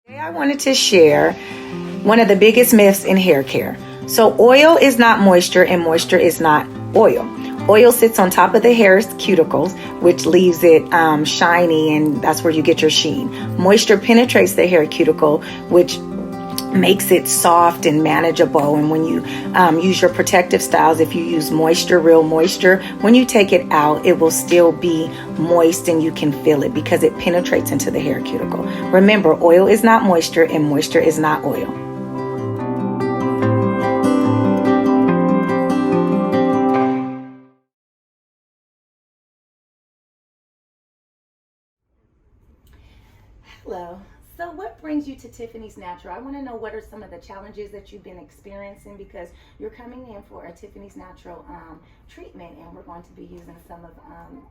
Today I wanted to share one of the biggest myths in hair care. So oil is not moisture and moisture is not oil. Oil sits on top of the hair's cuticles, which leaves it shiny, and that's where you get your sheen. Moisture penetrates the hair cuticle, which makes it soft and manageable. And when you use your protective styles, if you use moisture, real moisture, when you take it out, it will still be moist and you can feel it because it penetrates into the hair cuticle. Remember, oil is not moisture and moisture is not oil. Hello. So what brings you to Tiffany's Natural? I want to know what are some of the challenges that you've been experiencing because you're coming in for a Tiffany's Natural treatment, and we're going to be using some of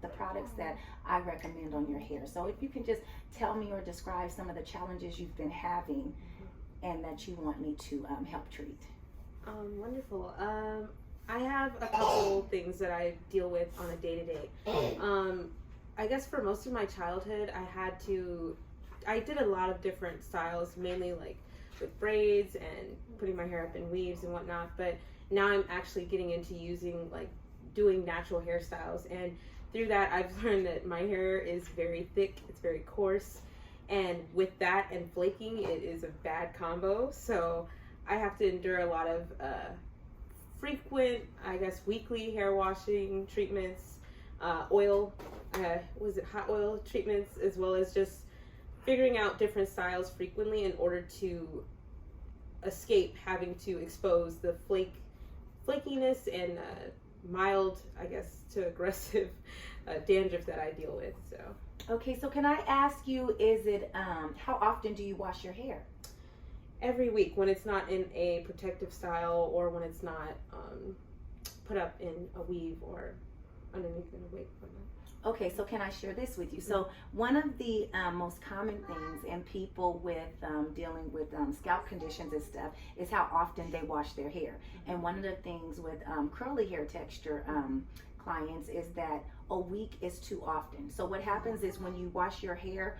the products that I recommend on your hair. So if you can just tell me or describe some of the challenges you've been having and that you want me to help treat. Wonderful. I have a couple things that I deal with on a day-to-day. I guess for most of my childhood, I did a lot of different styles, mainly like with braids and putting my hair up in weaves and whatnot. But now I'm actually getting into doing natural hairstyles. And through that, I've learned that my hair is very thick, it's very coarse. And with that and flaking, it is a bad combo. So I have to endure a lot of frequent, I guess, weekly hair washing treatments, hot oil treatments, as well as just figuring out different styles frequently in order to escape having to expose the flakiness and mild, I guess, to aggressive dandruff that I deal with. So. Okay, so can I ask you, how often do you wash your hair? Every week, when it's not in a protective style or when it's not put up in a weave or underneath in a wig. Okay, so can I share this with you? So one of the most common things in people with dealing with scalp conditions and stuff is how often they wash their hair. And one of the things with curly hair texture clients is that a week is too often. So what happens is when you wash your hair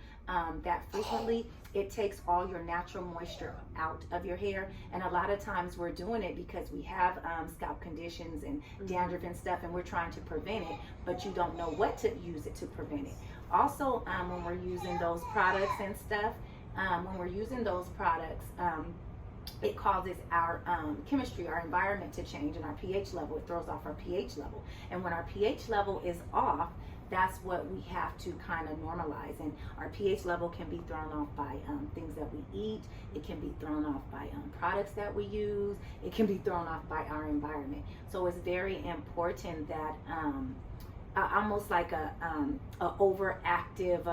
that frequently, it takes all your natural moisture out of your hair. And a lot of times we're doing it because we have scalp conditions and dandruff and stuff, and we're trying to prevent it, but you don't know what to use it to prevent it. Also, when we're using those products and stuff, it causes our chemistry, our environment to change, and our pH level. It throws off our pH level. And when our pH level is off, that's what we have to kind of normalize. And our pH level can be thrown off by things that we eat. It can be thrown off by products that we use. It can be thrown off by our environment. So it's very important that almost like a overactive,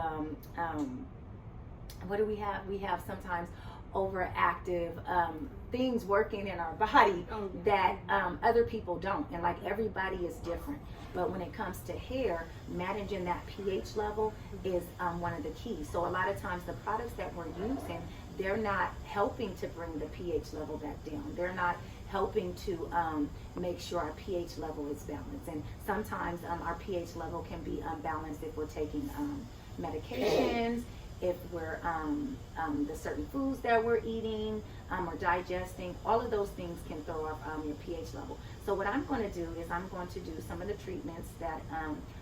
what do we have? We have sometimes overactive things working in our body that other people don't, and like everybody is different. But when it comes to hair, managing that pH level is one of the keys. So a lot of times the products that we're using, they're not helping to bring the pH level back down. They're not helping to make sure our pH level is balanced. And sometimes our pH level can be unbalanced if we're taking medications, if we're the certain foods that we're eating or digesting. All of those things can throw off your pH level. So what I'm going to do is I'm going to do some of the treatments that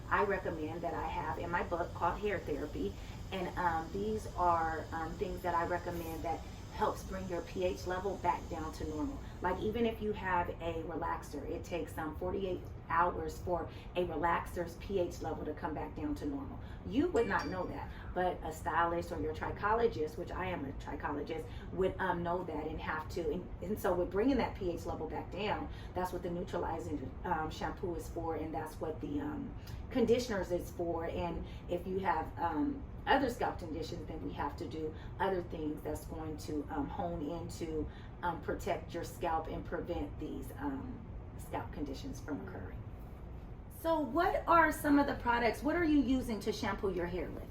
I recommend that I have in my book called Hair Therapy. And these are things that I recommend that helps bring your pH level back down to normal. Like even if you have a relaxer, it takes 48 hours for a relaxer's pH level to come back down to normal. You would not know that, but a stylist or your trichologist, which I am a trichologist, would know that and have to. And so with bringing that pH level back down, that's what the neutralizing shampoo is for, and that's what the conditioners is for. And if you have other scalp conditions, then we have to do other things that's going to hone into protect your scalp and prevent these scalp conditions from occurring. So what are some of the products, what are you using to shampoo your hair with?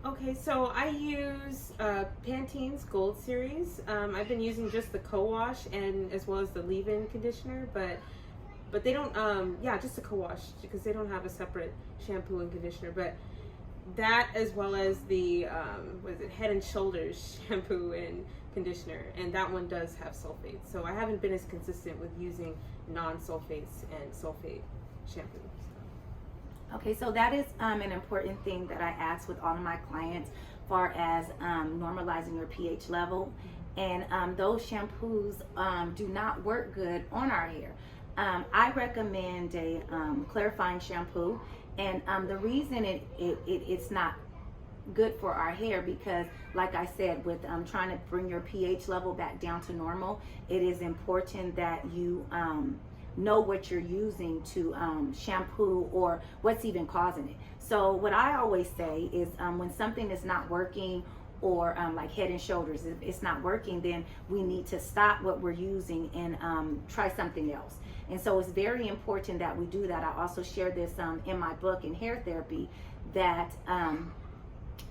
Okay, so I use Pantene's Gold Series. I've been using just the co-wash and as well as the leave-in conditioner, but they don't, just the co-wash because they don't have a separate shampoo and conditioner. But that as well as the Head and Shoulders shampoo and conditioner, and that one does have sulfates. So I haven't been as consistent with using non-sulfates and sulfate shampoo. Okay, so that is an important thing that I ask with all of my clients, far as normalizing your pH level. And those shampoos do not work good on our hair. I recommend a clarifying shampoo, and the reason it's not good for our hair, because like I said, with trying to bring your pH level back down to normal, it is important that you know what you're using to shampoo, or what's even causing it. So what I always say is when something is not working, or like Head and Shoulders, if it's not working, then we need to stop what we're using and try something else. And so it's very important that we do that. I also share this in my book, in Hair Therapy, that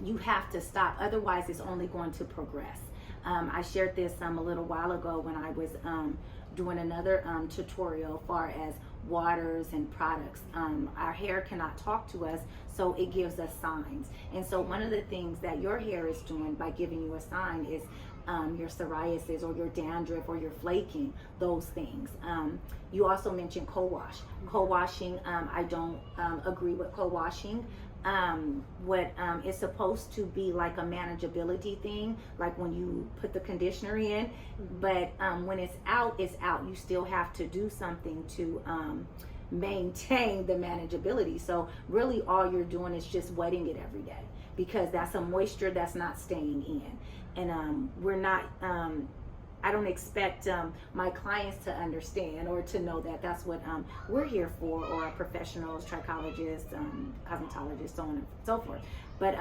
you have to stop, otherwise it's only going to progress. I shared this a little while ago when I was doing another tutorial as far as waters and products. Our hair cannot talk to us, so it gives us signs. And so one of the things that your hair is doing by giving you a sign is your psoriasis, or your dandruff, or your flaking, those things. You also mentioned co-wash. Co-washing, I don't agree with co-washing. What is supposed to be like a manageability thing, like when you put the conditioner in, but when it's out, it's out. You still have to do something to maintain the manageability. So really all you're doing is just wetting it every day, because that's a moisture that's not staying in. And we're not I don't expect my clients to understand or to know that that's what we're here for, or our professionals, trichologists, cosmetologists, so on and so forth. But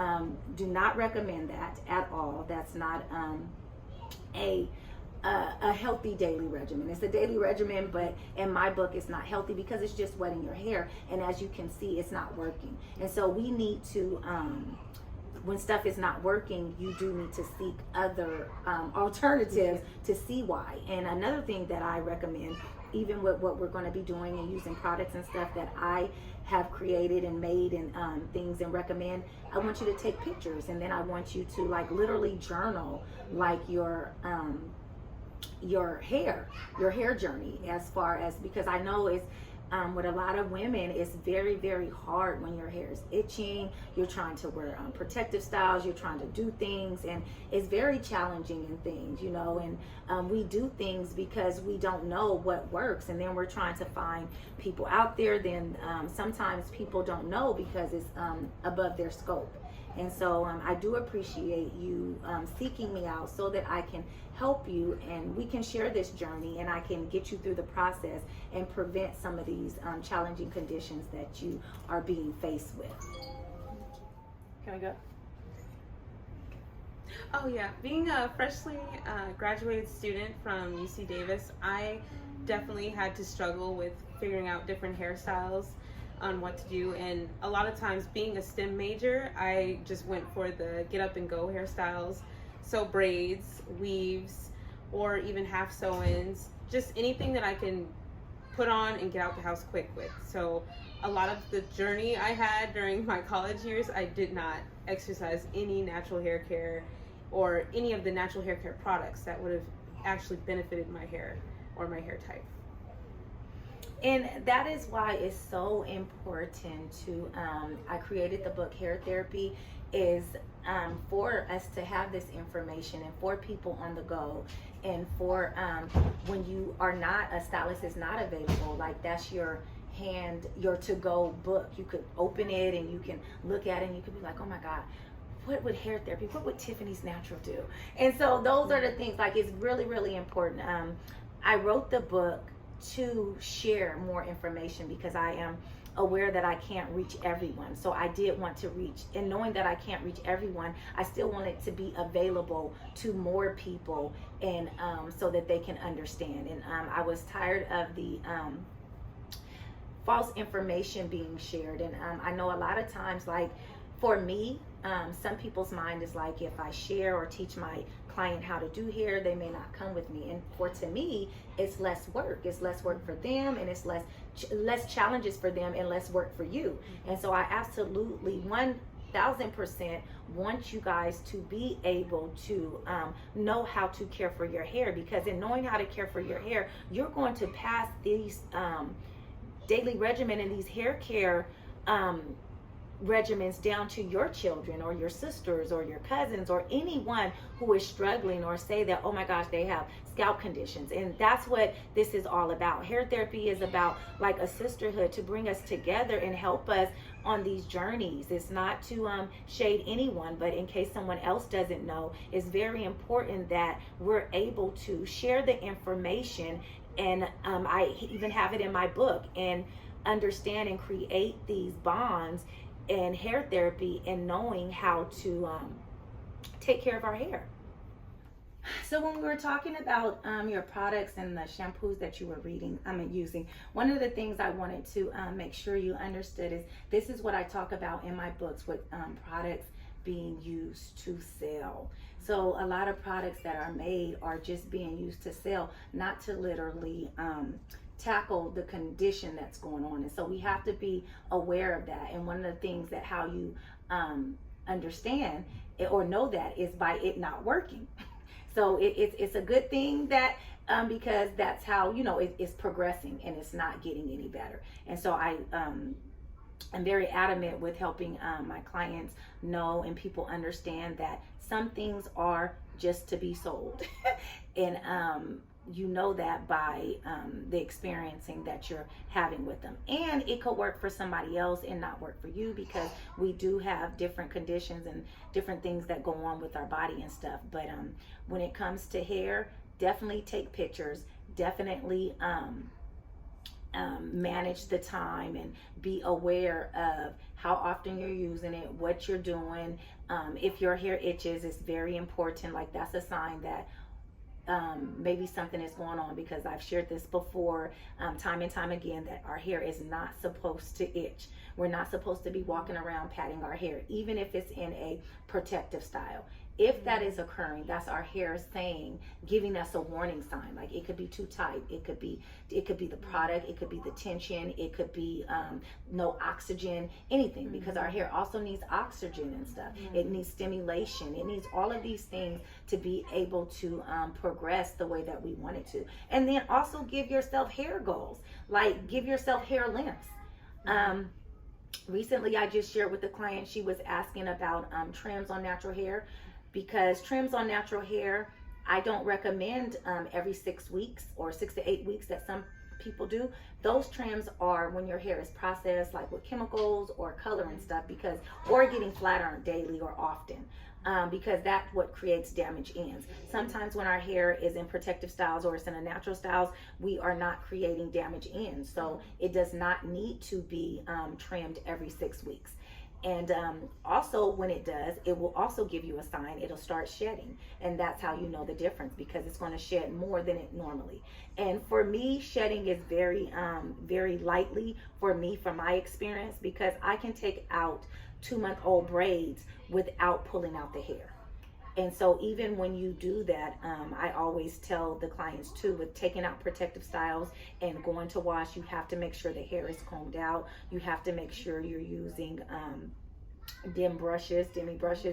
do not recommend that at all. That's not a healthy daily regimen. It's a daily regimen, but in my book it's not healthy, because it's just wetting your hair, and as you can see, it's not working. And so we need to when stuff is not working, you do need to seek other alternatives to see why. And another thing that I recommend, even with what we're going to be doing and using products and stuff that I have created and made and things and recommend, I want you to take pictures, and then I want you to like literally journal like your hair journey, as far as, because I know it's with a lot of women, it's very, very hard when your hair is itching. You're trying to wear protective styles, you're trying to do things, and it's very challenging in things, you know. And we do things because we don't know what works, and then we're trying to find people out there. Then sometimes people don't know because it's above their scope. And so I do appreciate you seeking me out, so that I can help you, and we can share this journey, and I can get you through the process and prevent some of these challenging conditions that you are being faced with. Can I go? Oh yeah, being a freshly graduated student from UC Davis, I definitely had to struggle with figuring out different hairstyles on what to do. And a lot of times, being a STEM major, I just went for the get up and go hairstyles. So braids, weaves, or even half sew-ins, just anything that I can put on and get out the house quick with. So a lot of the journey I had during my college years, I did not exercise any natural hair care or any of the natural hair care products that would have actually benefited my hair or my hair type. And that is why it's so important to, I created the book Hair Therapy, is for us to have this information, and for people on the go, and for when you are not, a stylist is not available, like that's your to-go book. You could open it and you can look at it and you could be like, oh my God, what would hair therapy, what would Tiffany's Natural do? And so those are the things, like it's really, really important. I wrote the book to share more information, because I am aware that I can't reach everyone. So I did want to reach, and knowing that I can't reach everyone, I still want it to be available to more people, and so that they can understand. And I was tired of the false information being shared. And I know a lot of times, like for me, some people's mind is like, if I share or teach my client how to do hair, they may not come with me. And to me, it's less work. It's less work for them, and it's less challenges for them, and less work for you. And so I absolutely, one, 1000% want you guys to be able to know how to care for your hair, because in knowing how to care for your hair, you're going to pass these daily regimen and these hair care regimens down to your children or your sisters or your cousins or anyone who is struggling, or say that, oh my gosh, they have scalp conditions. And that's what this is all about. Hair therapy is about like a sisterhood to bring us together and help us on these journeys. It's not to shade anyone, but in case someone else doesn't know, it's very important that we're able to share the information. And I even have it in my book, and understand and create these bonds in hair therapy, and knowing how to take care of our hair. So when we were talking about your products and the shampoos that you were using, one of the things I wanted to make sure you understood is this is what I talk about in my books with products being used to sell. So a lot of products that are made are just being used to sell, not to literally tackle the condition that's going on. And so we have to be aware of that. And one of the things that how you understand it or know that is by it not working. So it's a good thing that because that's how you know it's progressing and it's not getting any better. And so I'm very adamant with helping my clients know and people understand that some things are just to be sold. And you know that by the experiencing that you're having with them. And it could work for somebody else and not work for you, because we do have different conditions and different things that go on with our body and stuff. But when it comes to hair, definitely take pictures, definitely manage the time and be aware of how often you're using it, what you're doing. If your hair itches, it's very important. Like that's a sign that maybe something is going on, because I've shared this before time and time again, that our hair is not supposed to itch. We're not supposed to be walking around patting our hair, even if it's in a protective style. If that is occurring, that's our hair saying, giving us a warning sign. Like it could be too tight, it could be the product, it could be the tension, it could be no oxygen, anything, because our hair also needs oxygen and stuff. It needs stimulation, it needs all of these things to be able to progress the way that we want it to. And then also give yourself hair goals, like give yourself hair lengths. Recently I just shared with the client, she was asking about trims on natural hair, because trims on natural hair, I don't recommend every 6 weeks or 6 to 8 weeks that some people do. Those trims are when your hair is processed, like with chemicals or color and stuff, because or getting flat ironed daily or often, because that's what creates damaged ends. Sometimes when our hair is in protective styles or it's in a natural styles, we are not creating damaged ends, so it does not need to be trimmed every 6 weeks. And also when it does, it will also give you a sign. It'll start shedding, and that's how you know the difference, because it's going to shed more than it normally. And for me, shedding is very very lightly for me, from my experience, because I can take out 2-month-old braids without pulling out the hair. And so even when you do that, I always tell the clients too, with taking out protective styles and going to wash, you have to make sure the hair is combed out. You have to make sure you're using demi brushes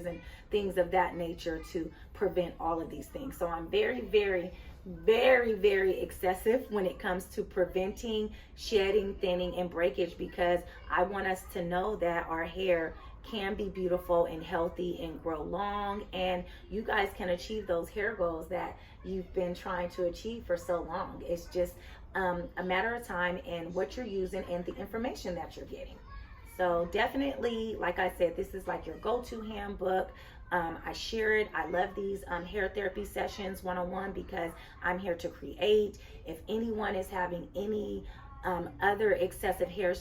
and things of that nature to prevent all of these things. So I'm very, very, very, very excessive when it comes to preventing shedding, thinning, and breakage, because I want us to know that our hair can be beautiful and healthy and grow long, and you guys can achieve those hair goals that you've been trying to achieve for so long. It's just a matter of time and what you're using and the information that you're getting. So definitely, like I said, this is like your go-to handbook. I share it. I love these hair therapy sessions one-on-one, because I'm here to create. If anyone is having any other excessive hair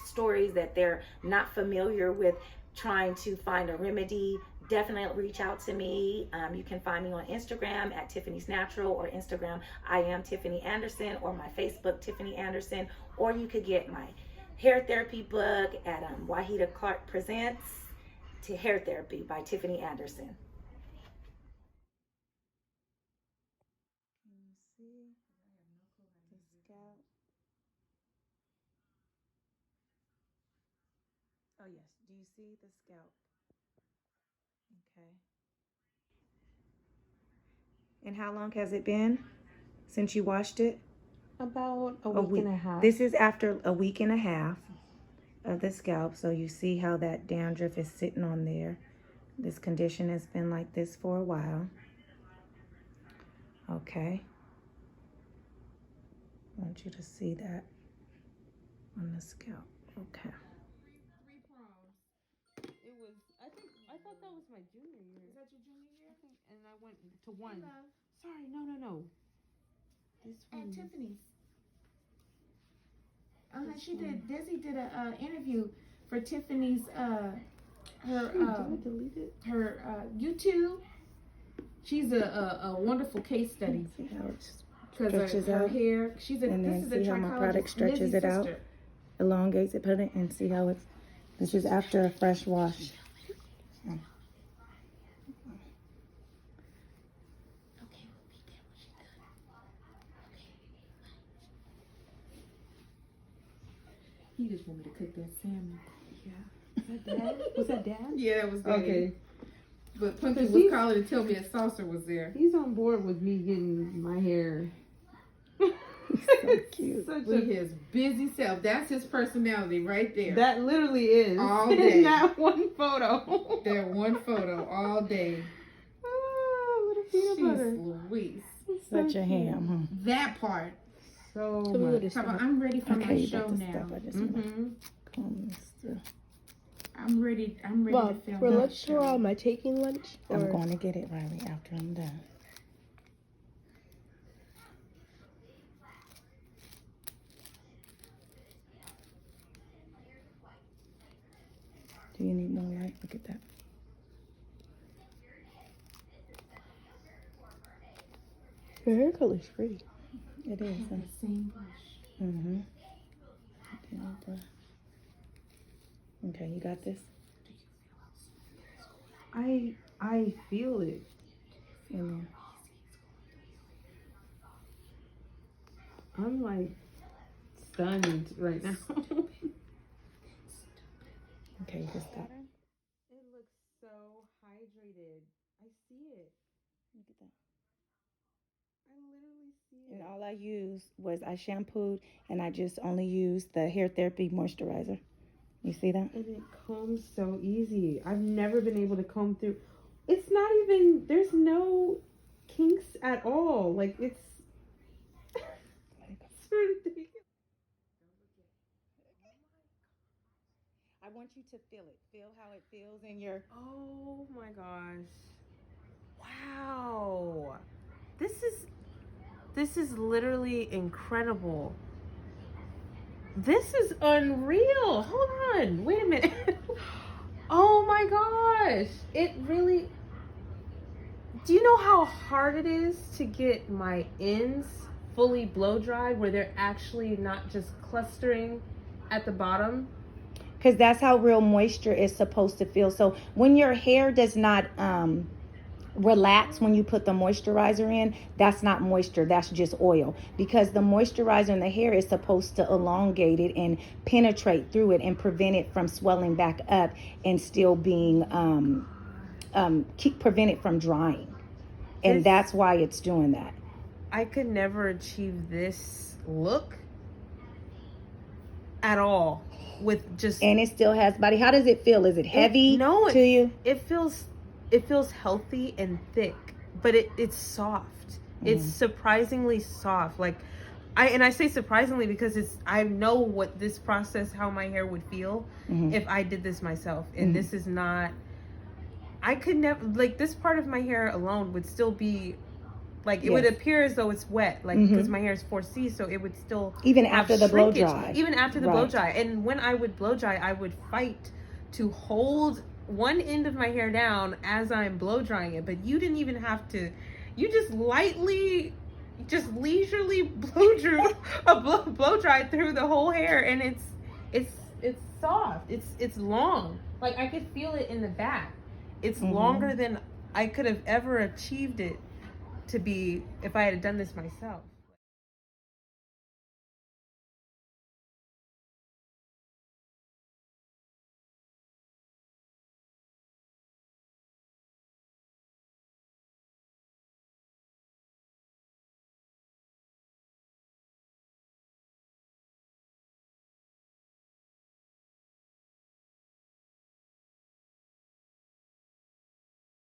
stories that they're not familiar with, trying to find a remedy, definitely reach out to me. You can find me on Instagram at Tiffany's Natural, or Instagram I am Tiffany Anderson, or my Facebook Tiffany Anderson, or you could get my hair therapy book at Wahida Clark Presents to Hair Therapy by Tiffany Anderson. Can you see? The scalp. Oh yes, do you see see the scalp? Okay. And how long has it been since you washed it? About a week and a half. This is after a week and a half of the scalp. So you see how that dandruff is sitting on there. This condition has been like this for a while. Okay. I want you to see that on the scalp. Okay. Three proms. It was, I thought that was my junior year. Is that your junior year? I think, and I went to one. Hello. Sorry, no. This one. At Tiffany's. She did. Desi did a interview for Tiffany's. Her YouTube. She's a wonderful case study. See how it Because stretches her out. hair. She's a. And This then is a see how my product trichologist. stretches Lizzie's it out, sister. elongates it, put it, and see how it's. This is after a fresh wash. Okay, we'll be there when she's done. Okay. He just want me to cook that salmon. Yeah. Is that Dad? Was that Dad? Yeah, it was Daddy. Okay. But Punky was calling to tell me a saucer was there. He's on board with me getting my hair. So cute. With his busy self. That's his personality right there. That literally is. All day. That one photo. That one photo all day. Oh, what a peanut Jeez butter. Louise. Such a ham, That part. So huh? much. How about, I'm ready for my Okay, show that's the now. stuff I just want Mm-hmm. to comb this through. I'm ready Well, to film for my lunch show. tomorrow, am I taking lunch? I'm Or going to get it, Riley, after I'm done. Do you need more light? Look at that. your hair color's pretty. It is. The same brush. Mm-hmm. Okay, you got this? I feel it. In I'm like stunned right now. Okay, you just got it. It looks so hydrated. I see it. Look at that. I literally see it. And all I used was I shampooed and I just only used the hair therapy moisturizer. You see that? And it combs so easy. I've never been able to comb through. It's not even, there's no kinks at all. Like it's ridiculous. I want you to feel it. Feel how it feels in your... Oh my gosh. Wow. This is literally incredible. This is unreal. Hold on. Wait a minute. Oh my gosh. It really... Do you know how hard it is to get my ends fully blow dried where they're actually not just clustering at the bottom? Because that's how real moisture is supposed to feel. So when your hair does not relax when you put the moisturizer in, that's not moisture, that's just oil. Because the moisturizer in the hair is supposed to elongate it and penetrate through it and prevent it from swelling back up and still being, prevent it from drying. And that's why it's doing that. I could never achieve this look at all with just... And it still has body. How does it feel? Is it heavy to you? It feels healthy and thick, but it's soft. It's surprisingly soft. Like I say surprisingly because I know what this process, how my hair would feel if I did this myself. And this is not, I could never, like this part of my hair alone would still be like, it would appear as though it's wet, like because my hair is 4C, so it would still even have after the blow shrinkage, dry. even after the blow dry. And when I would blow dry, I would fight to hold one end of my hair down as I'm blow drying it. But you didn't even have to. You just lightly, just leisurely blow dried through the whole hair, and it's soft. It's long. Like I could feel it in the back. It's longer than I could have ever achieved it to be if I had done this myself.